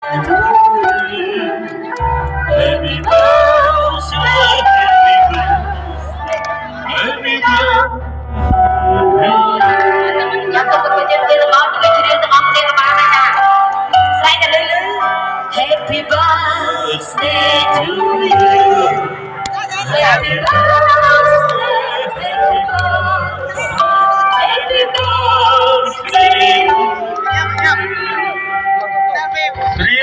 Happy birthday, happy birthday. Nhắm tôi có chơi chơi bóng chơi chơi chơi bóng chơi bóng này nè. Sai cả lưới lưới. Happy birthday to you. Happy birthday, happy birthday, happy birthday.